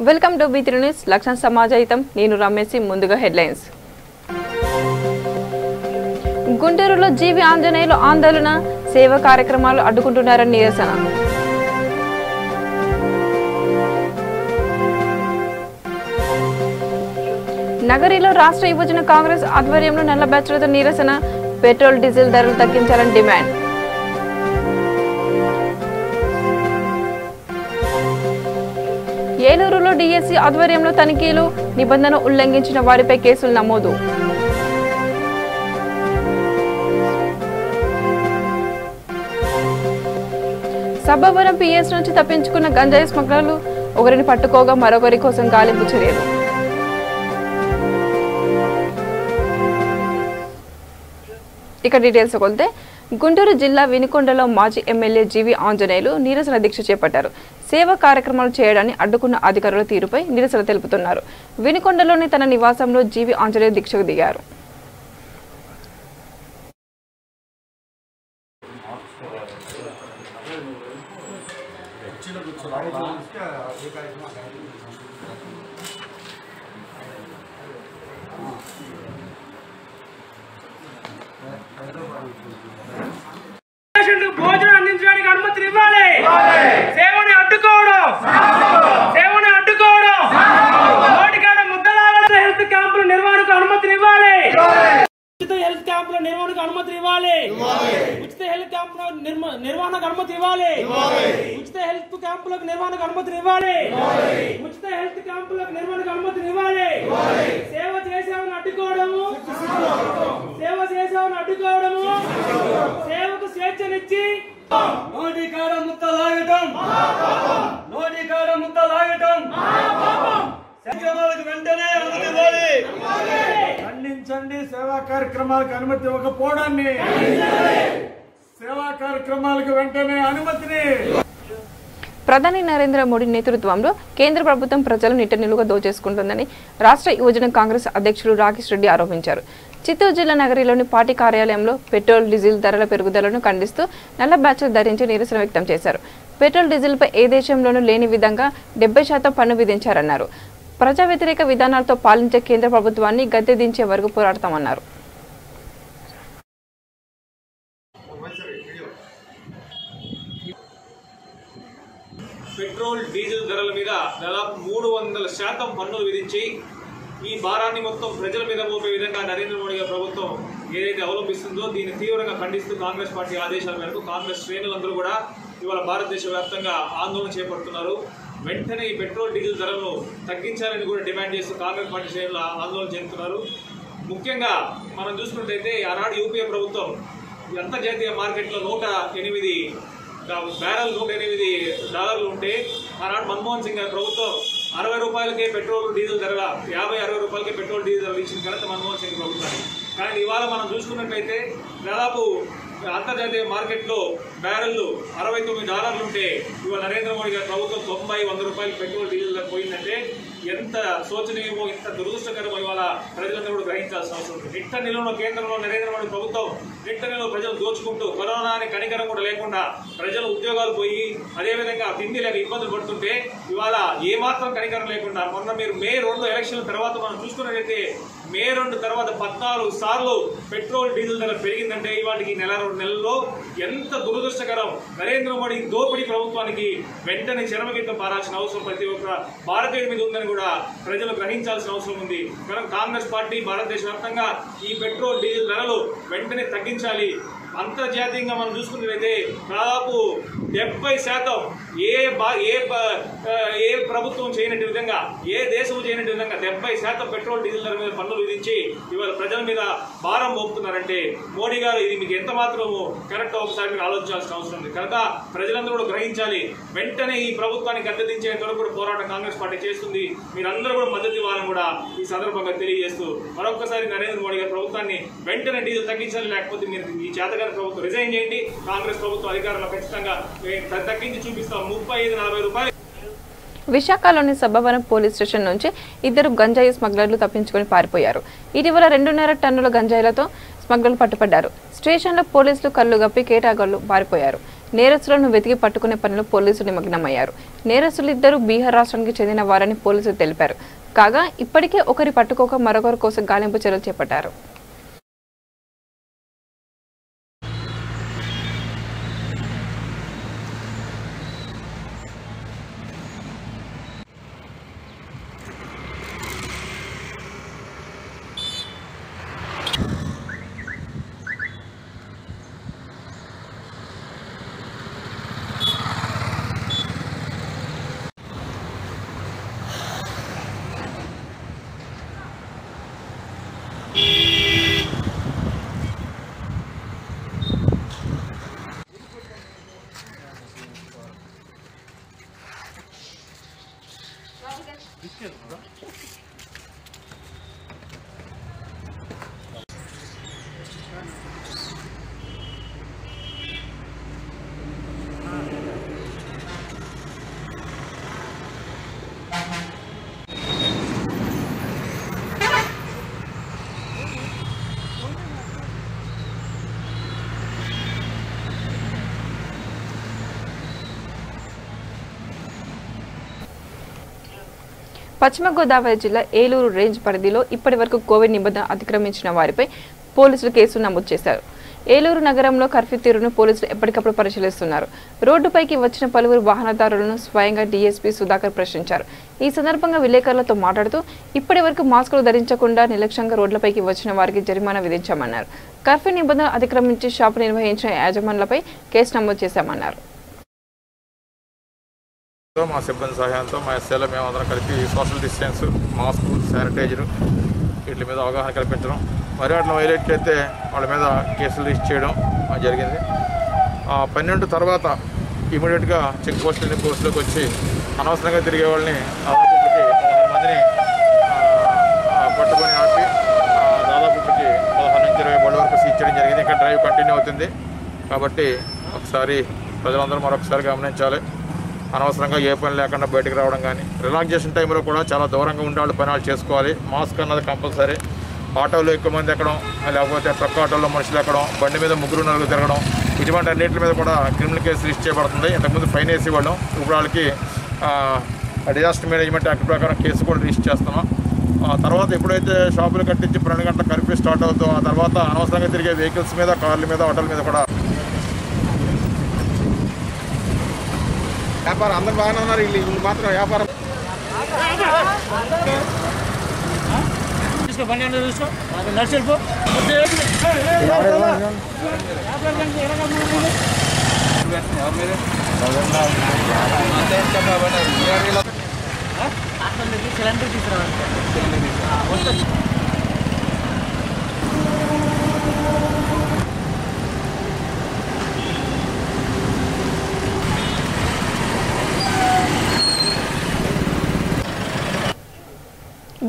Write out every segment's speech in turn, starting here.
Welcome to B3 news లక్ష్యం సమాజహితం నేను రమేష్ ముందుగా హెడ్లైన్స్ గుంటూరులో జీవి ఆంజనేయులు ఆందోళన సేవ కార్యక్రమాలు అడ్డుకుంటున్నారని నిరసన నగరిలో రాష్ట్ర యువజన కాంగ్రెస్ ఆధ్వర్యంలో నల్ల బ్యాచ్లతో నిరసన పెట్రోల్ డీజిల్ ధరలు తగ్గించాలని డిమాండ్ ఏలూరులో డిఎస్సి ఆధ్వర్యంలో తనిఖీలు నిబంధన ఉల్లంఘించిన వారిపై కేసులు నమోదు సబ్బవరం పిఎస్ నుంచి తప్పించుకున్న గంజాయి స్మగ్లర్లు ఒకరిని పట్టుకోగా మరొకరి కోసం గాలింపు చర్యలు ఇక డీటెయిల్స్ కొలితే గుంటూరు జిల్లా వినుకొండలో మాజీ ఎమ్మెల్యే జీవి ఆంజనేయులు నిరసన దీక్ష చేపట్టారు సేవా కార్యక్రమాలు చేయడాన్ని అడ్డుకున్న అధికారుల తీరుపై నిరసన తెలుపుతున్నారు వినుకొండలోని తన నివాసంలో జీవి ఆంజనేయులు దీక్షకు దిగారు భోజనం అందించడానికి అనుమతిని ఇవ్వాలి సేవని అడ్డుకోవడం నోటికాడ ముద్దలాగడం హెల్త్ క్యాంపుల నిర్వహణకు అనుమతిని ఇవ్వాలి ఉచిత హెల్త్ క్యాంపుల నిర్వహణకు అనుమతి ఇవ్వాలి ఉచిత హెల్త్ క్యాంపుల నిర్వహణకు అనుమతి ఇవ్వాలి ఉచిత హెల్త్ క్యాంపులకు నిర్వహణకు అనుమతిని ఇవ్వాలి ఉచిత హెల్త్ క్యాంపులకు నిర్వహణకు అనుమతిని ఇవ్వాలి సేవ చేసేవని అడ్డుకోవడము సేవకు స్వేచ్ఛనిచ్చి నోటి కాడ ముద్ద లాగటం వెంటనే అనుమతి ఇవ్వాలి ఖండించండి సేవా కార్యక్రమాలకు అనుమతి ఇవ్వకపోవడాన్ని సేవా కార్యక్రమాలకు వెంటనే అనుమతిని ప్రధాని నరేంద్ర మోడీ నేతృత్వంలో కేంద్ర ప్రభుత్వం ప్రజలు నిట్టనిలుగా దోచేసుకుంటుందని రాష్ట్ర యువజన కాంగ్రెస్ అధ్యక్షులు రాకేష్ రెడ్డి ఆరోపించారు చిత్తూరు జిల్లా నగరిలోని పార్టీ కార్యాలయంలో పెట్రోల్ డీజిల్ ధరల పెరుగుదలను ఖండిస్తూ నల్ల బ్యాచ్లు ధరించి నిరసన వ్యక్తం చేశారు పెట్రోల్ డీజిల్పై ఏ దేశంలోనూ లేని విధంగా 70% పన్ను విధించారన్నారు ప్రజా వ్యతిరేక విధానాలతో పాలించే కేంద్ర ప్రభుత్వాన్ని గద్దె దించే వరకు పోరాడతామన్నారు పెట్రోల్ డీజిల్ ధరల మీద దాదాపు 300% పన్నులు విధించి ఈ భారాన్ని మొత్తం ప్రజల మీద మోపే విధంగా నరేంద్ర మోడీ గారి ప్రభుత్వం ఏదైతే అవలంబిస్తుందో దీన్ని తీవ్రంగా ఖండిస్తూ కాంగ్రెస్ పార్టీ ఆదేశాల మేరకు కాంగ్రెస్ శ్రేణులందరూ కూడా ఇవాళ భారతదేశ వ్యాప్తంగా ఆందోళన చేపడుతున్నారు వెంటనే ఈ పెట్రోల్ డీజిల్ ధరలను తగ్గించాలని కూడా డిమాండ్ చేస్తూ కాంగ్రెస్ పార్టీ శ్రేణులు ఆందోళన చేస్తున్నారు ముఖ్యంగా మనం చూసుకున్నట్లయితే ఆనాడు యూపీఏ ప్రభుత్వం అంతర్జాతీయ మార్కెట్లో 108 బ్యారెల్ $108 ఉంటే ఆనాడు మన్మోహన్ సింగ్ గారి ప్రభుత్వం 60 రూపాయలకే పెట్రోల్ డీజిల్ ధరల 50-60 రూపాయలకే పెట్రోల్ డీజిల్ ధరలు ఇచ్చిన ఘనత మన్మోహన్ సింగ్ ప్రభుత్వానికి కానీ ఇవాళ మనం చూసుకున్నట్లయితే దాదాపు అంతర్జాతీయ మార్కెట్లో బ్యారెల్లు $69 ఉంటే ఇవాళ నరేంద్ర మోడీ గారి ప్రభుత్వం 90-100 రూపాయలు పెట్రోల్ డీజిల్ ధర పోయిందంటే ఎంత శోచనీయమో ఇంత దురదృష్టకరమో ఇవాళ ప్రజలందరూ కూడా గ్రహించాల్సిన అవసరం ఉంది నిట్ట నిలువలో కేంద్రంలో నరేంద్ర మోడీ ప్రభుత్వం నిట్ట నిలువ ప్రజలు దోచుకుంటూ కరోనాని కనికరం కూడా లేకుండా ప్రజలు ఉద్యోగాలు పోయి అదేవిధంగా తిండి లేక ఇబ్బందులు పడుతుంటే ఇవాళ ఏమాత్రం కనికరం లేకుండా మొన్న మీరు మే 2 ఎలక్షన్ల తర్వాత మనం చూసుకున్నట్లయితే మే 2 తర్వాత 14 సార్లు పెట్రోల్ డీజిల్ ధర పెరిగిందంటే ఇవాటికి నెల 2 నెలల్లో ఎంత దురదృష్టకరం నరేంద్ర మోడీ దోపిడీ ప్రభుత్వానికి వెంటనే చరమగీతం పారాల్సిన అవసరం ప్రతి ఒక్క భారతీయుడి మీద ఉందని కూడా ప్రజలు గ్రహించాల్సిన అవసరం ఉంది कारण कांग्रेस पार्टी भारतदेश व्याप्తంగా ఈ పెట్రోల్ డీజిల్ ధరలు వెంటనే తగ్గించాలి అంతర్జాతీయంగా మనం చూసుకున్నట్లయితే దాదాపు 70% ఏ ప్రభుత్వం చేయనట్టు విధంగా ఏ దేశం చేయనట్టు విధంగా 70% పెట్రోల్ డీజిల్ ధర మీద పన్నులు విధించి ఇవాళ ప్రజల మీద భారం మోపుతున్నారంటే మోడీ గారు ఇది మీకు ఎంత మాత్రము కరెక్ట్ ఒకసారి మీరు ఆలోచించాల్సిన అవసరం ఉంది కనుక ప్రజలందరూ కూడా గ్రహించాలి వెంటనే ఈ ప్రభుత్వాన్ని గద్దెదించేంత వరకు కూడా పోరాటం కాంగ్రెస్ పార్టీ చేస్తుంది మీరందరూ కూడా మద్దతు ఇవ్వాలని కూడా ఈ సందర్భంగా తెలియజేస్తూ మరొకసారి నరేంద్ర మోడీ గారి ప్రభుత్వాన్ని వెంటనే డీజిల్ తగ్గించాలి లేకపోతే మీరు ఈ చేతగాని ప్రభుత్వం రిజైన్ చేయండి కాంగ్రెస్ ప్రభుత్వం అధికారంలో ఖచ్చితంగా తగ్గించి చూపిస్తాం 35-40 రూపాయలు విశాఖలోని సబ్బవరం పోలీస్ స్టేషన్ నుంచి ఇద్దరు గంజాయి స్మగ్లర్లు తప్పించుకుని పారిపోయారు. ఇటీవల 2.5 టన్నుల గంజాయిలతో స్మగ్లర్లు పట్టుబడ్డారు. స్టేషన్లో పోలీసులు కళ్లు గప్పి కేటాగళ్లు పారిపోయారు. నేరస్తులను వెతికి పట్టుకునే పనిలో పోలీసులు నిమగ్నమయ్యారు. నేరస్తులు ఇద్దరు బీహార్ రాష్ట్రానికి చెందిన వారని పోలీసులు తెలిపారు. కాగా ఇప్పటికే ఒకరి పట్టుకోక మరొకరి కోసం గాలింపు చర్యలు చేపట్టారు. పశ్చిమ గోదావరి జిల్లా ఏలూరు రేంజ్ పరిధిలో ఇప్పటివరకు కోవిడ్ నిబంధన అతిక్రమించిన వారిపై పోలీసులు కేసులు నమోదు చేశారు. ఏలూరు నగరంలో కర్ఫ్యూ తీరును పోలీసులు ఎప్పటికప్పుడు పరిశీలిస్తున్నారు. రోడ్డుపైకి వచ్చిన పలువురు వాహనదారులను స్వయంగా డీఎస్పీ సుధాకర్ ప్రశ్నించారు. ఈ సందర్భంగా విలేకరులతో మాట్లాడుతూ ఇప్పటివరకు మాస్కులు ధరించకుండా నిర్లక్ష్యంగా రోడ్లపైకి వచ్చిన వారికి జరిమానా విధించామన్నారు. కర్ఫ్యూ నిబంధనలు అతిక్రమించి షాపు నిర్వహించిన యాజమాన్లపై కేసు నమోదు చేశామన్నారు. మా సిబ్బంది సహాయంతో మా ఎస్ఐలో మేమందరం కలిపి సోషల్ డిస్టెన్స్, మాస్క్, శానిటైజర్ వీటి మీద అవగాహన కల్పించడం, మరి వాటిని వైలేట్ చేస్తే వాళ్ళ మీద కేసులు రిజిస్టర్ చేయడం జరిగింది. 12 తర్వాత ఇమీడియట్గా చెక్ పోస్టులోకి వచ్చి అనవసరంగా తిరిగే వాళ్ళని దాదాపు 16 మందిని పట్టుకొని ఆపి దాదాపు 16 నుంచి 20 బళ్ళ వరకు సీజ్ చేయడం జరిగింది. ఇంకా డ్రైవ్ కంటిన్యూ అవుతుంది. కాబట్టి ఒకసారి ప్రజలందరూ మరొకసారి గమనించాలి. అనవసరంగా ఏ పని లేకుండా బయటకు రావడం కానీ, రిలాక్సేషన్ టైంలో కూడా చాలా దూరంగా ఉండే వాళ్ళు పని వాళ్ళు చేసుకోవాలి. మాస్క్ అన్నది కంపల్సరీ. ఆటోలో ఎక్కువ మంది ఎక్కడం, లేకపోతే ట్రక్ ఆటోలో మనుషులు ఎక్కడం, బండి మీద 3-4 తిరగడం, ఇటువంటి అన్నింటి మీద కూడా క్రిమినల్ కేసు రిజిస్టర్ చేయబడుతుంది. ఇంతకుముందు ఫైన్ వేసేవాళ్ళం, ఇప్పుడు వాళ్ళకి డిజాస్టర్ మేనేజ్మెంట్ యాక్ట్ ప్రకారం కేసు కూడా రిజిస్టర్ చేస్తున్నాం. తర్వాత ఎప్పుడైతే షాపులు కట్టించి 12 గంటల కర్ఫ్యూ స్టార్ట్ అవుతుందో ఆ తర్వాత అనవసరంగా తిరిగే వెహికల్స్ మీద, కార్ల మీద, ఆటోల మీద కూడా వ్యాపారం అందరు బాగానే ఉన్నారు. వీళ్ళు మాత్రం వ్యాపారం సిలిండర్ తీసుకురావాలి.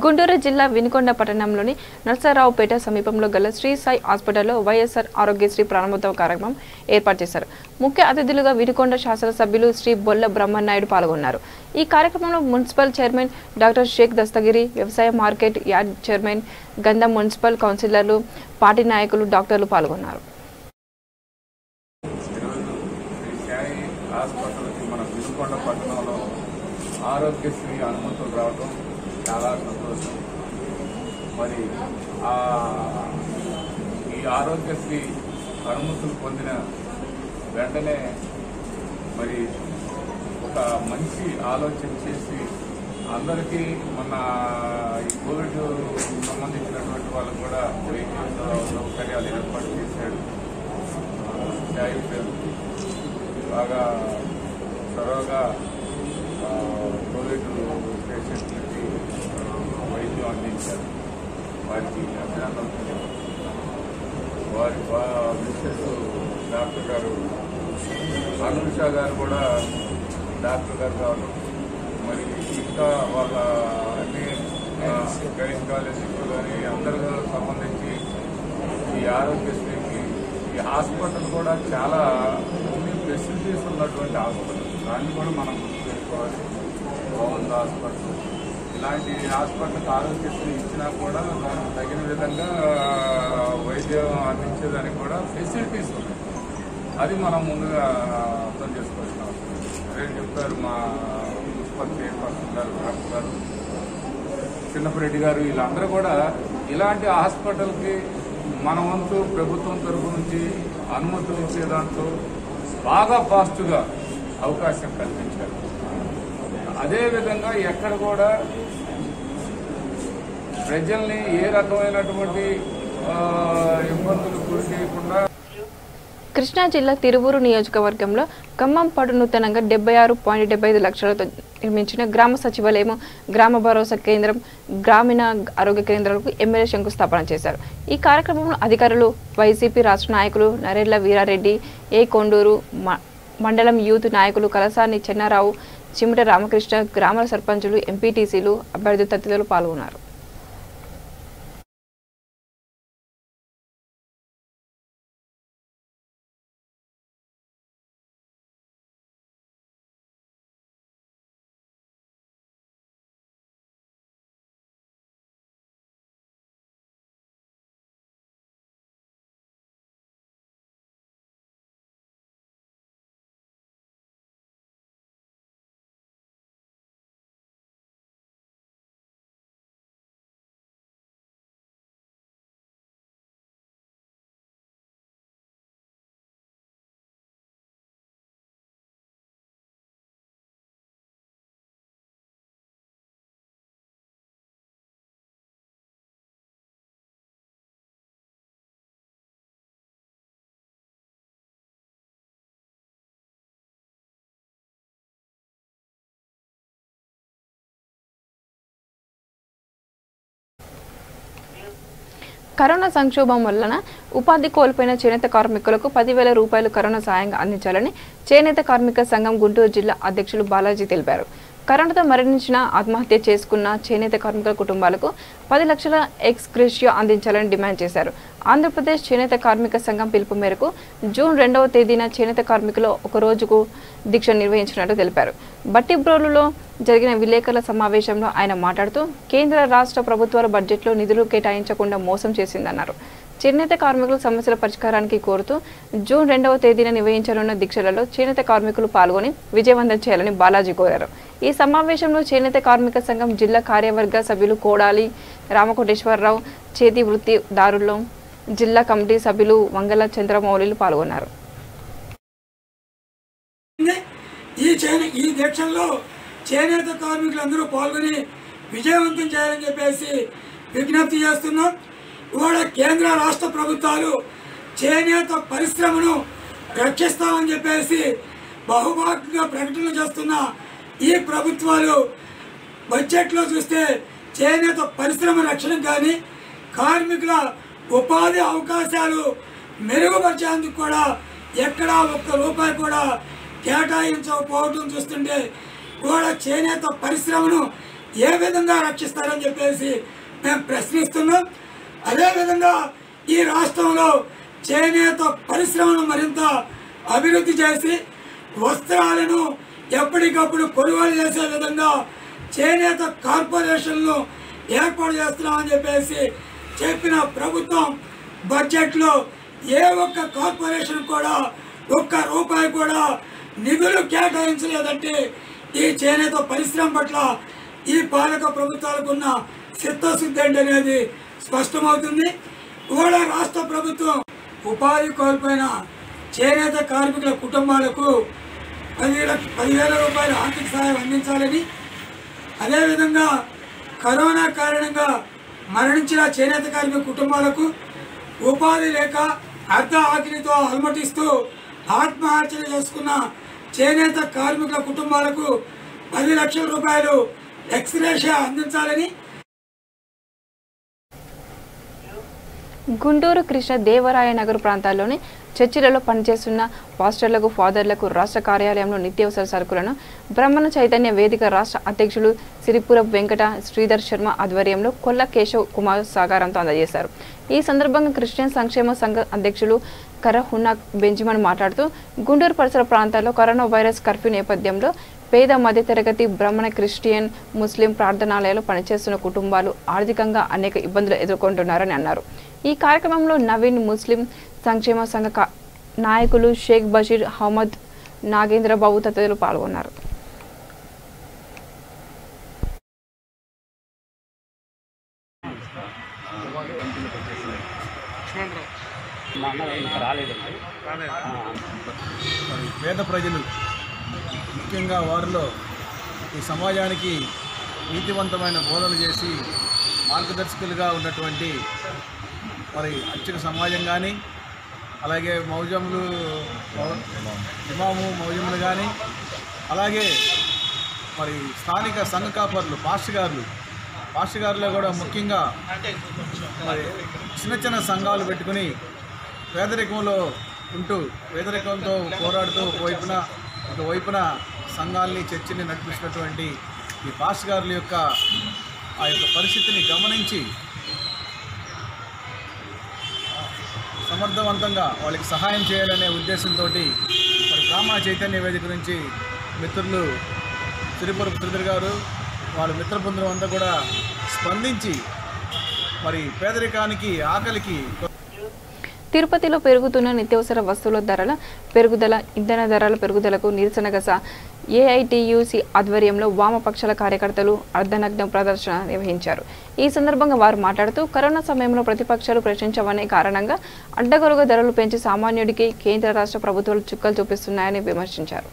గుంటూరు జిల్లా వినుకొండ పట్టణంలోని నర్సరావుపేట సమీపంలో గల శ్రీ సాయి హాస్పిటల్లో వైఎస్ఆర్ ఆరోగ్యశ్రీ ప్రారంభోత్సవ కార్యక్రమం ఏర్పాటు చేశారు. ముఖ్య అతిథులుగా వినుకొండ శాసనసభ్యులు శ్రీ బొల్ల బ్రహ్మనాయుడు పాల్గొన్నారు. ఈ కార్యక్రమంలో municipal chairman doctor Sheikh Dastagiri, వ్యవసాయ market yard chairman Gandham municipal కౌన్సిలర్లు, పార్టీ నాయకులు, డాక్టర్లు పాల్గొన్నారు. ఆరోగ్యశ్రీ అనుమతులు రావడం చాలా సంతోషం. మరి ఈ ఆరోగ్యశ్రీ అనుమతులు పొందిన వెంటనే మరి ఒక మంచి ఆలోచన చేసి అందరికీ మన ఈ కోవిడ్ సంబంధించినటువంటి వాళ్ళు కూడా వెహికల్ సౌకర్యాలు ఏర్పాటు చేశాడు. బాగా త్వరగా కోవిడ్ పేషెంట్లకి వైద్యం అందించారు. వారికి అభినందనలు. వారి మిస్సెస్ డాక్టర్ గారు అనుష గారు కూడా డాక్టర్ గారు కావడం, మరి ఇంకా వాళ్ళ అన్ని గైనకాలజిస్టులు కానీ అందరూ సంబంధించి ఈ ఆరోగ్యశ్రీకి ఈ హాస్పిటల్ కూడా చాలా ఫెసిలిటీస్ ఉన్నటువంటి హాస్పిటల్. దాన్ని కూడా మనం గుర్తు పెట్టుకోవాలి. గోవింద హాస్పిటల్ ఇలాంటి హాస్పిటల్కి ఆరోగ్యశ్రీ ఇచ్చినా కూడా దానికి తగిన విధంగా వైద్యం అందించేదానికి కూడా ఫెసిలిటీస్ ఉన్నాయి. అది మనం ముందుగా అర్థం చేసుకోవాల్సిన అవసరం. అదే చెప్పారు మా మున్సిపల్ చైర్పర్సన్ గారు, డాక్టర్ గారు, చిన్నపరెడ్డి గారు, వీళ్ళందరూ కూడా ఇలాంటి హాస్పిటల్కి మన వంతు ప్రభుత్వం తరఫు నుంచి అనుమతులు ఇచ్చే దాంట్లో బాగా ఫాస్ట్గా అవకాశం కల్పించారు. అదేవిధంగా ఎక్కడ కూడా ప్రజల్ని ఏ రకమైనటువంటి ఇబ్బందులు గురి చేయకుండా. కృష్ణా జిల్లా తిరువూరు నియోజకవర్గంలో ఖమ్మంపాడు నూతనంగా 76.75 లక్షలతో నిర్మించిన గ్రామ సచివాలయం, గ్రామ భరోసా కేంద్రం, గ్రామీణ ఆరోగ్య కేంద్రాలకు ఎమ్మెల్యే శంకుస్థాపన చేశారు. ఈ కార్యక్రమంలో అధికారులు, వైసీపీ రాష్ట్ర నాయకులు నరేళ్ల వీరారెడ్డి, ఏ కొండూరు మండలం యూత్ నాయకులు కలసాని చెన్నారావు, చిమిట రామకృష్ణ, గ్రామాల సర్పంచులు, ఎంపీటీసీలు, అభ్యర్థులు తదితరులు పాల్గొన్నారు. కరోనా సంక్షోభం వలన ఉపాధి కోల్పోయిన చేనేత కార్మికులకు 10,000 రూపాయలు కరోనా సాయంగా అందించాలని చేనేత కార్మిక సంఘం గుంటూరు జిల్లా అధ్యక్షులు బాలాజీ తెలిపారు. కరోనాతో మరణించిన, ఆత్మహత్య చేసుకున్న చేనేత కార్మికుల కుటుంబాలకు 10 లక్షల ఎక్స్ గ్రేషియో అందించాలని డిమాండ్ చేశారు. ఆంధ్రప్రదేశ్ చేనేత కార్మిక సంఘం పిలుపు మేరకు జూన్ 2వ తేదీన చేనేత కార్మికులు ఒక రోజుకు దీక్ష నిర్వహించినట్టు తెలిపారు. బట్టిబ్రోలులో జరిగిన విలేకరుల సమావేశంలో ఆయన మాట్లాడుతూ కేంద్ర రాష్ట్ర ప్రభుత్వాల బడ్జెట్లో నిధులు కేటాయించకుండా మోసం చేసిందన్నారు. చేనేత కార్మికుల సమస్యల పరిష్కారానికి కోరుతూ జూన్ 2వ తేదీన నిర్వహించనున్న దీక్షలలో చేనేత కార్మికులు పాల్గొని విజయవంతం చేయాలని బాలాజీ కోరారు. ఈ సమావేశంలో చేనేత కార్మిక సంఘం జిల్లా కార్యవర్గ సభ్యులు కోడాలి రామకోటేశ్వరరావు, చేతి వృత్తిదారుల్లో జిల్లా కమిటీ సభ్యులు వంగల చంద్రమౌళిలు పాల్గొన్నారు. ఈ దీక్షల్లో చేనేత కార్మికులందరూ పాల్గొని విజయవంతం చేయాలని చెప్పేసి విజ్ఞప్తి చేస్తున్నాం. ఇవాళ కేంద్ర రాష్ట్ర ప్రభుత్వాలు చేనేత పరిశ్రమను రక్షిస్తామని చెప్పేసి బహుభాగంగా ప్రకటనలు చేస్తున్న ఈ ప్రభుత్వాలు బడ్జెట్లో చూస్తే చేనేత పరిశ్రమ రక్షణ కానీ కార్మికుల ఉపాధి అవకాశాలు మెరుగుపరిచేందుకు కూడా ఎక్కడా ఒక్క రూపాయి కూడా కేటాయించకపోవడం చూస్తుంటే కూడా చేనేత పరిశ్రమను ఏ విధంగా రక్షిస్తారని చెప్పేసి మేము ప్రశ్నిస్తున్నాం. అదేవిధంగా ఈ రాష్ట్రంలో చేనేత పరిశ్రమను మరింత అభివృద్ధి చేసి వస్త్రాలను ఎప్పటికప్పుడు కొనుగోలు చేసే విధంగా చేనేత కార్పొరేషన్లు ఏర్పాటు చేస్తున్నామని చెప్పేసి చెప్పిన ప్రభుత్వం బడ్జెట్లో ఏ ఒక్క కార్పొరేషన్ కూడా ఒక్క రూపాయి కూడా నిధులు కేటాయించలేదంటే ఈ చేనేత పరిశ్రమ పట్ల ఈ పాలక ప్రభుత్వాలకు ఉన్న చిత్తశుద్ధి అనేది స్పష్టమవుతుంది. ఇవాళ రాష్ట్ర ప్రభుత్వం ఉపాధి కోల్పోయిన చేనేత కార్మికుల కుటుంబాలకు 10,000 రూపాయల ఆర్థిక సహాయం అందించాలని, అదేవిధంగా కరోనా కారణంగా మరణించిన చేనేత కార్మిక కుటుంబాలకు ఉపాధి లేక అర్ధ ఆకలితో అలమటిస్తూ ఆత్మహత్యలు చేసుకున్న చేనేత కార్మికుల కుటుంబాలకు 10 లక్షల రూపాయలు ఎక్స్ గ్రేషియో అందించాలని, గుంటూరు కృష్ణ దేవరాయ నగర్ ప్రాంతాల్లోని చర్చిలలో పనిచేస్తున్న పాస్టర్లకు, ఫాదర్లకు రాష్ట్ర కార్యాలయంలో నిత్యావసర సరుకులను బ్రహ్మణ చైతన్య వేదిక రాష్ట్ర అధ్యక్షులు సిరిపురపు వెంకట శ్రీధర్ శర్మ ఆధ్వర్యంలో కొల్ల కేశవ్ కుమార్ సహకారంతో అందజేశారు. ఈ సందర్భంగా క్రిస్టియన్ సంక్షేమ సంఘ అధ్యక్షులు కరహున్నా బెంజమిన్ మాట్లాడుతూ గుంటూరు పరిసర ప్రాంతాల్లో కరోనా వైరస్ కర్ఫ్యూ నేపథ్యంలో పేద మధ్యతరగతి బ్రాహ్మణ క్రిస్టియన్ ముస్లిం ప్రార్థనాలయాలు పనిచేస్తున్న కుటుంబాలు ఆర్థికంగా అనేక ఇబ్బందులు ఎదుర్కొంటున్నారని అన్నారు. ఈ కార్యక్రమంలో నవీన్ ముస్లిం సంక్షేమ సంఘ నాయకులు షేక్ బషీర్ అహ్మద్ నాగేంద్రబాబు తదితరులు పాల్గొన్నారు. పేద ప్రజలు ముఖ్యంగా వారిలో ఈ సమాజానికి నీతివంతమైన బోధనలు చేసి మార్గదర్శకులుగా ఉన్నటువంటి మరి అర్చక సమాజం కానీ అలాగే మౌజములు ఇమాము మౌజములు కానీ అలాగే మరి స్థానిక సంఘ కాపర్లు పాస్టర్ గారులో కూడా ముఖ్యంగా మరి చిన్న సంఘాలు పెట్టుకుని పేదరికంలో ఉంటూ పేదరికంతో పోరాడుతూ ఒకవైపున సంఘాలని చర్చిని నడిపిస్తున్నటువంటి ఈ పాస్టర్ గారుల యొక్క ఆ యొక్క పరిస్థితిని గమనించి సమర్థవంతంగా వాళ్ళకి సహాయం చేయాలనే ఉద్దేశంతో మరి బ్రాహ్మణ చైతన్య వేదిక నుంచి మిత్రులు శ్రీపురపు శ్రీధర్ గారు వాళ్ళ మిత్ర బృందం అంతా కూడా స్పందించి మరి పేదరికానికి ఆకలికి తిరుపతిలో పెరుగుతున్న నిత్యావసర వస్తువుల ధరల పెరుగుదల ఇంధన ధరల పెరుగుదలకు నిరసనగా ఏఐటియుసి ఆధ్వర్యంలో వామపక్షాల కార్యకర్తలు అర్ధనగ్న ప్రదర్శన నిర్వహించారు. ఈ సందర్భంగా వారు మాట్లాడుతూ కరోనా సమయంలో ప్రతిపక్షాలు ప్రశ్నించవనే కారణంగా అడ్డగోలుగా ధరలు పెంచి సామాన్యుడికి కేంద్ర రాష్ట్ర ప్రభుత్వాలు చుక్కలు చూపిస్తున్నాయని విమర్శించారు.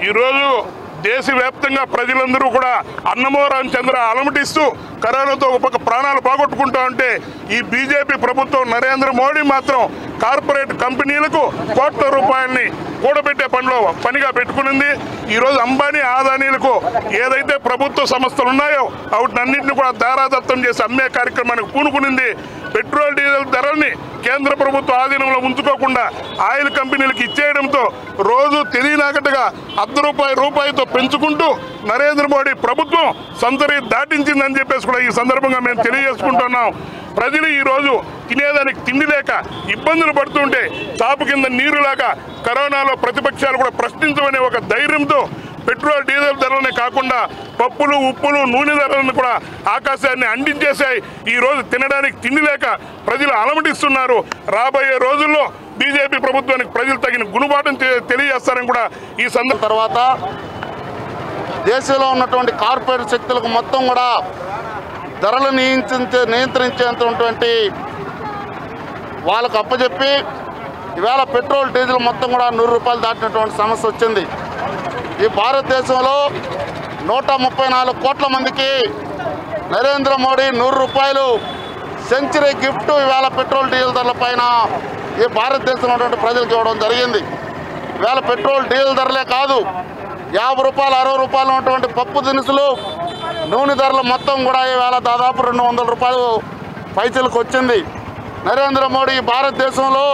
ఈరోజు దేశవ్యాప్తంగా ప్రజలందరూ కూడా అన్నమోరాం చంద్ర అలమటిస్తూ కరోనాతో ఒక పక్క ప్రాణాలు పోగొట్టుకుంటా ఉంటే ఈ బీజేపీ ప్రభుత్వం నరేంద్ర మోడీ మాత్రం కార్పొరేట్ కంపెనీలకు కోట్ల రూపాయలని కూడబెట్టే పనిగా పెట్టుకునింది. ఈరోజు అంబానీ ఆదానీలకు ఏదైతే ప్రభుత్వ సంస్థలు ఉన్నాయో వాటినన్నింటినీ కూడా దారాదత్తం చేసి అమ్మే కార్యక్రమానికి పూనుకునింది. పెట్రోల్ డీజిల్ ధరల్ని కేంద్ర ప్రభుత్వ ఆధీనంలో ఉంచుకోకుండా ఆయిల్ కంపెనీలకు ఇచ్చేయడంతో రోజు తెలియనాకట్టుగా రూపాయితో పెంచుకుంటూ నరేంద్ర మోడీ ప్రభుత్వం సంతరి దాటించిందని చెప్పేసి కూడా ఈ సందర్భంగా మేము తెలియజేసుకుంటున్నాం. ప్రజలు ఈరోజు తినేదానికి తిండి లేక ఇబ్బందులు పడుతుంటే చాపు కింద నీరులాగా కరోనాలో ప్రతిపక్షాలు కూడా ప్రశ్నించమనే ఒక ధైర్యంతో పెట్రోల్ డీజిల్ ధరలనే కాకుండా పప్పులు ఉప్పులు నూనె ధరలను కూడా ఆకాశాన్ని అందించేశాయి. ఈరోజు తినడానికి తిండి లేక ప్రజలు అలమటిస్తున్నారు. రాబోయే రోజుల్లో బీజేపీ ప్రభుత్వానికి ప్రజలు తగిన గుణపాఠం తెలియజేస్తారని కూడా ఈ సందర్భం తర్వాత దేశంలో ఉన్నటువంటి కార్పొరేట్ శక్తులకు మొత్తం కూడా ధరలు నియంత్రించేటువంటి వాళ్ళకు అప్పచెప్పి ఈవేళ పెట్రోల్ డీజిల్ మొత్తం కూడా 100 రూపాయలు దాటినటువంటి సమస్య వచ్చింది. ఈ భారతదేశంలో 134 కోట్ల మందికి నరేంద్ర మోడీ 100 రూపాయలు సెంచరీ గిఫ్ట్ ఈవేళ పెట్రోల్ డీజిల్ ధరల పైన ఈ భారతదేశంలో ఉన్నటువంటి ప్రజలకు ఇవ్వడం జరిగింది. ఈవేళ పెట్రోల్ డీజిల్ ధరలే కాదు 50 రూపాయలు 60 రూపాయలు ఉన్నటువంటి పప్పు దినుసులు నూనె ధరలు మొత్తం కూడా ఈవేళ దాదాపు 200 రూపాయలు పైసలకు వచ్చింది. నరేంద్ర మోడీ భారతదేశంలో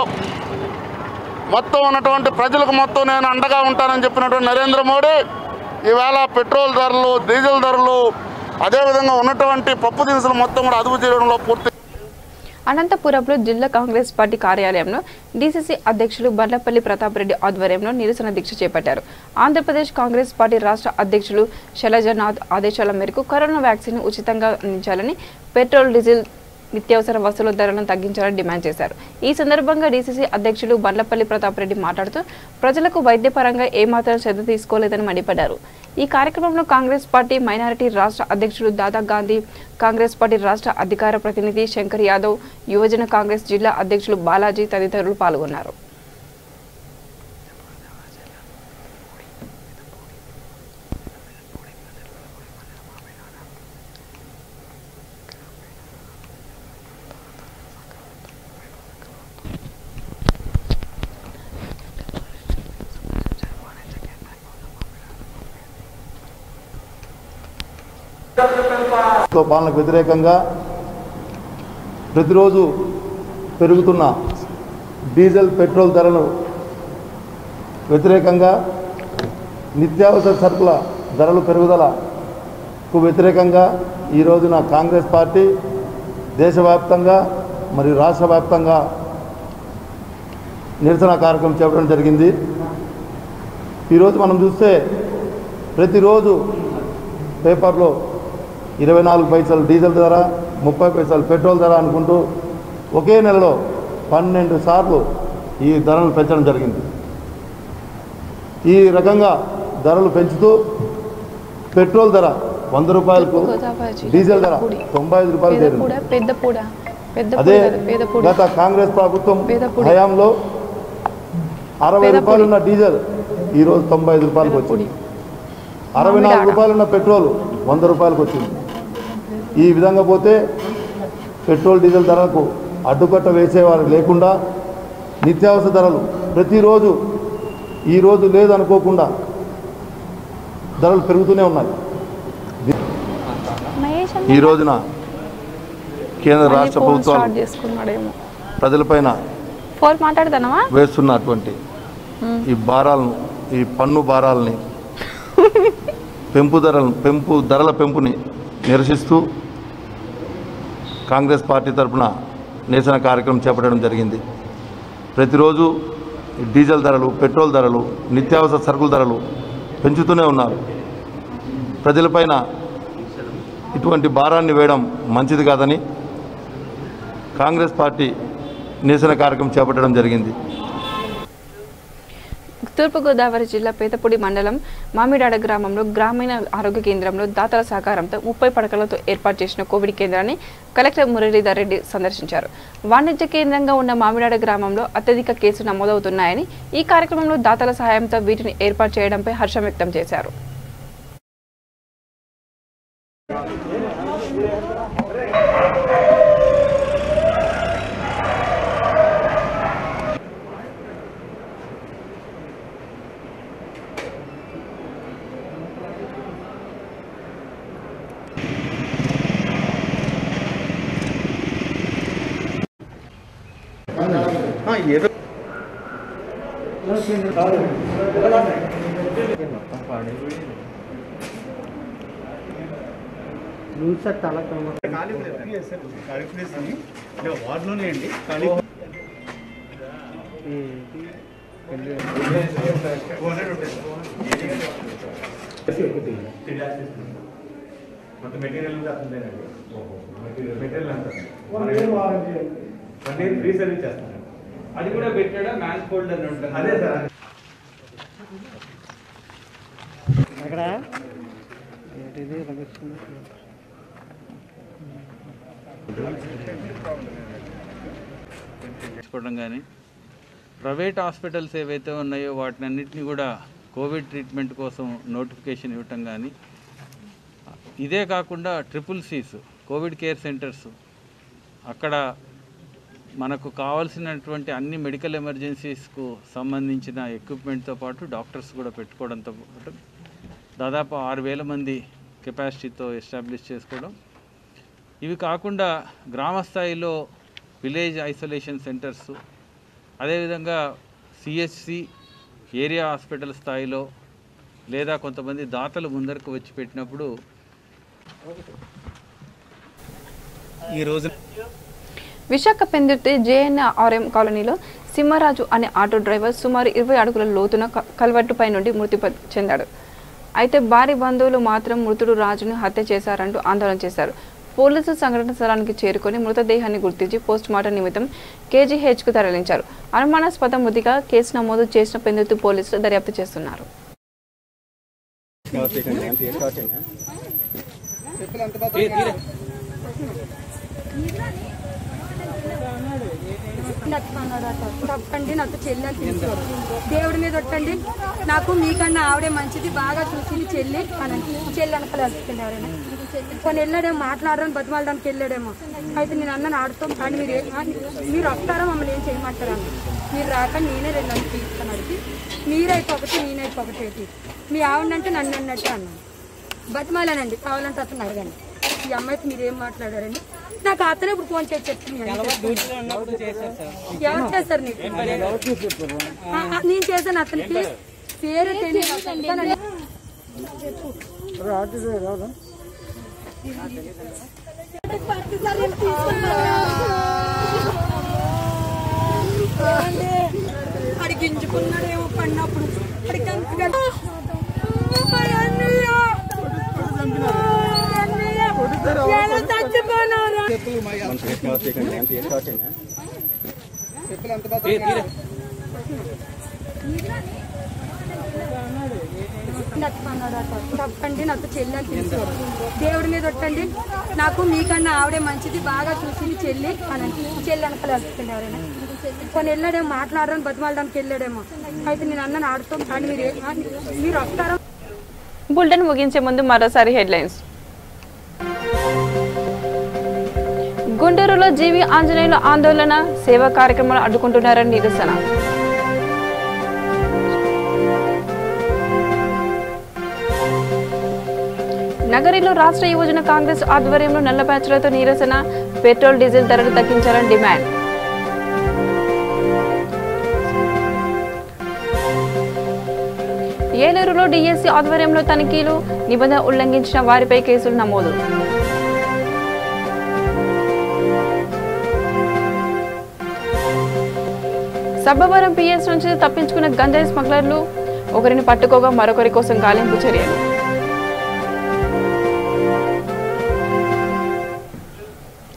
మొత్తం ఉన్నటువంటి ప్రజలకు మొత్తం నేను అండగా ఉంటానని చెప్పినటువంటి నరేంద్ర మోడీ ఈవేళ పెట్రోల్ ధరలు డీజిల్ ధరలు అదేవిధంగా ఉన్నటువంటి పప్పు దినుసులు మొత్తం కూడా అదుపు చేయడంలో పూర్తి. అనంతపురంలో జిల్లా కాంగ్రెస్ పార్టీ కార్యాలయంలో డీసీసీ అధ్యక్షులు బండ్లపల్లి ప్రతాప్ రెడ్డి ఆధ్వర్యంలో నిరసన దీక్ష చేపట్టారు. ఆంధ్రప్రదేశ్ కాంగ్రెస్ పార్టీ రాష్ట్ర అధ్యక్షులు శైలజనాథ్ ఆదేశాల మేరకు కరోనా వ్యాక్సిన్ ఉచితంగా అందించాలని, పెట్రోల్ డీజిల్ నిత్యావసర వస్తువుల ధరలను తగ్గించాలని డిమాండ్ చేశారు. ఈ సందర్భంగా డీసీసీ అధ్యక్షులు బండ్లపల్లి ప్రతాప్ రెడ్డి మాట్లాడుతూ ప్రజలకు వైద్యపరంగా ఏమాత్రం శ్రద్ధ తీసుకోలేదని మండిపడ్డారు. ఈ కార్యక్రమంలో కాంగ్రెస్ పార్టీ మైనారిటీ రాష్ట్ర అధ్యక్షుడు దాదా గాంధీ, కాంగ్రెస్ పార్టీ రాష్ట్ర అధికార ప్రతినిధి శంకర్ యాదవ్, యువజన కాంగ్రెస్ జిల్లా అధ్యక్షులు బాలాజీ తదితరులు పాల్గొన్నారు. పాలనకు వ్యతిరేకంగా ప్రతిరోజు పెరుగుతున్న డీజిల్ పెట్రోల్ ధరలు వ్యతిరేకంగా నిత్యావసర సరుకుల ధరలు పెరుగుదలకు వ్యతిరేకంగా ఈ రోజున కాంగ్రెస్ పార్టీ దేశవ్యాప్తంగా మరియు రాష్ట్ర వ్యాప్తంగా నిరసన కార్యక్రమం చేపట్టడం జరిగింది. ఈరోజు మనం చూస్తే ప్రతిరోజు పేపర్లో 24 పైసలు డీజిల్ ధర, 30 పైసలు పెట్రోల్ ధర అనుకుంటూ ఒకే నెలలో 12 సార్లు ఈ ధరలు పెంచడం జరిగింది. ఈ రకంగా ధరలు పెంచుతూ పెట్రోల్ ధర 100 రూపాయలకు, డీజిల్ ధర 95 రూపాయలు చేరింది. అదే గత కాంగ్రెస్ ప్రభుత్వం హయాంలో 60 రూపాయలు ఉన్న డీజిల్ ఈరోజు 95 రూపాయలకు వచ్చింది. 64 రూపాయలు ఉన్న పెట్రోల్ 100 రూపాయలకు వచ్చింది. ఈ విధంగా పోతే పెట్రోల్ డీజిల్ ధరలకు అడ్డుకట్ట వేసేవారు లేకుండా నిత్యావసర ధరలు ప్రతిరోజు ఈరోజు లేదనుకోకుండా ధరలు పెరుగుతూనే ఉన్నాయి. ఈ రోజున కేంద్ర రాష్ట్ర ప్రభుత్వాలు ప్రజలపైన వేస్తున్నటువంటి ఈ భారాలను, ఈ పన్ను భారాలని, ధరల పెంపుని నిరసిస్తూ కాంగ్రెస్ పార్టీ తరఫున నిరసన కార్యక్రమం చేపట్టడం జరిగింది. ప్రతిరోజు డీజిల్ ధరలు, పెట్రోల్ ధరలు, నిత్యావసర సరుకుల ధరలు పెంచుతూనే ఉన్నారు. ప్రజలపైన ఇటువంటి భారాన్ని వేయడం మంచిది కాదని కాంగ్రెస్ పార్టీ నిరసన కార్యక్రమం చేపట్టడం జరిగింది. తూర్పుగోదావరి జిల్లా పేదపూడి మండలం మామిడాడ గ్రామంలో గ్రామీణ ఆరోగ్య కేంద్రంలో దాతల సహకారంతో 30 పడకలతో ఏర్పాటు చేసిన కోవిడ్ కేంద్రాన్ని కలెక్టర్ మురళీధర్ రెడ్డి సందర్శించారు. వాణిజ్య కేంద్రంగా ఉన్న మామిడాడ గ్రామంలో అత్యధిక కేసులు నమోదవుతున్నాయని, ఈ కార్యక్రమంలో దాతల సహాయంతో వీటిని ఏర్పాటు చేయడంపై హర్షం వ్యక్తం చేశారు. వార్డులోనే అండి మొత్తం మెటీరియల్ అంతేనండి. మెటీరియల్ అంతా ఫ్రీ సర్వీస్ చేస్తాను. అది కూడా పెట్టాడా మ్యాన్ ఫోల్డర్ ఉంటుంది. అదే సార్ అక్కడ తీసుకోవడం కానీ ప్రైవేట్ హాస్పిటల్స్ ఏవైతే ఉన్నాయో వాటినన్నింటినీ కూడా కోవిడ్ ట్రీట్మెంట్ కోసం నోటిఫికేషన్ ఇవ్వటం కానీ, ఇదే కాకుండా CCCs కోవిడ్ కేర్ సెంటర్స్ అక్కడ మనకు కావాల్సినటువంటి అన్ని మెడికల్ ఎమర్జెన్సీస్కు సంబంధించిన ఎక్విప్మెంట్తో పాటు డాక్టర్స్ కూడా పెట్టుకోవడంతో పాటు దాదాపు 6,000 మంది కెపాసిటీతో ఎస్టాబ్లిష్ చేసుకోవడం. ఇవి కాకుండా గ్రామ స్థాయిలో విలేజ్ ఐసోలేషన్ సెంటర్స్, అదేవిధంగా CHC ఏరియా హాస్పిటల్ స్థాయిలో లేదా కొంతమంది దాతలు ముందరకు వచ్చి పెట్టినప్పుడు ఈరోజు విశాఖ పెందుర్తి JNRM కాలనీలో సింహరాజు అనే ఆటో డ్రైవర్ సుమారు 20 అడుగుల లోతున కల్వర్టుపై నుండి మృతి చెందాడు. అయితే భారీ బంధువులు మాత్రం మృతుడు రాజును హత్య చేశారంటూ ఆందోళన చేశారు. పోలీసులు సంఘటన స్థలానికి చేరుకొని మృతదేహాన్ని గుర్తించి పోస్టుమార్టం నిమిత్తం KGHకు తరలించారు. అనుమానాస్పద మృతిగా కేసు నమోదు చేసిన పెందుర్తి పోలీసులు దర్యాప్తు చేస్తున్నారు. తప్పండి, నాతో చెల్లి అని పిలిచారు. దేవుడి మీద ఒట్టండి, నాకు మీకన్నా ఆవిడే మంచిది, బాగా చూసింది చెల్లి అని చెల్లి అనకలు వెళ్తుంది. ఎవరైనా కొన్ని వెళ్ళాడేమో, మాట్లాడడానికి బతిమాలడానికి వెళ్ళాడేమో. అయితే నేను అన్న ఆడుతాం కానీ మీరు వస్తారా, మమ్మల్ని ఏం చేయమంటారా అన్న. మీరు రాక నేనే రెండు అని తీసుకొని అడిగి మీరైతే ఒకటి నేనైతే ఒకటి, మీ ఆవిడంటే నన్ను అన్నట్టు అన్నాను. బతిమాలేనండి, కావాలంటే అతను అడగండి. ఈ అమ్మాయికి మీరు ఏం మాట్లాడారని నాకు అతనే ఇప్పుడు ఫోన్ చేసి చెప్తుంది. ఎవరు చేస్తారు నీకు? నేను చేశాను, అతనికి పేరు తెలియదు. అడిగించుకున్నాడేమో పడినప్పుడు తప్పండి, నాతో చెల్లి అని పిలిచారు. దేవుడి మీద ఒట్టండి, నాకు మీకన్నా ఆవిడే మంచిది, బాగా చూసింది చెల్లి అని చెల్లి అనకలు వెళ్తుంది. ఎవరైనా కొన్ని వెళ్ళాడేమో, మాట్లాడడానికి బతిమాలడానికి వెళ్ళాడేమో. అయితే నేను అన్న ఆడుతాం కానీ మీరు వస్తారా. బులెటిన్ ముగించే ముందు మరోసారి హెడ్లైన్స్. గుంటూరులో జీవి ఆంజనేయుల ఆందోళన, సేవా కార్యక్రమాలు అడ్డుకుంటున్నారని నిరసన. నగరిలో రాష్ట్ర యువజన కాంగ్రెస్ ఆధ్వర్యంలో నల్ల బ్యాచ్లతో నిరసన, పెట్రోల్ డీజిల్ ధరలు తగ్గించాలని డిమాండ్. ఏలూరులో డిఎస్సీ ఆధ్వర్యంలో తనిఖీలు, నిబంధన ఉల్లంఘించిన వారిపై కేసులు నమోదు. సబ్బవరం పిఎస్ నుంచి తప్పించుకున్న గంజాయి స్మగ్లర్లు, ఒకరిని పట్టుకోగా మరొకరి కోసం గాలింపు చర్యలు.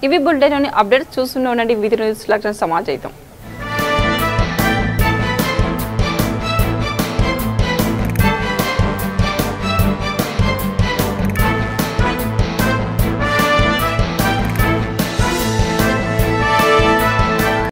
ఇవి బులెటిన్ అప్డేట్స్. చూస్తూనే ఉండండి విధి న్యూస్ లక్షణ సమాజం.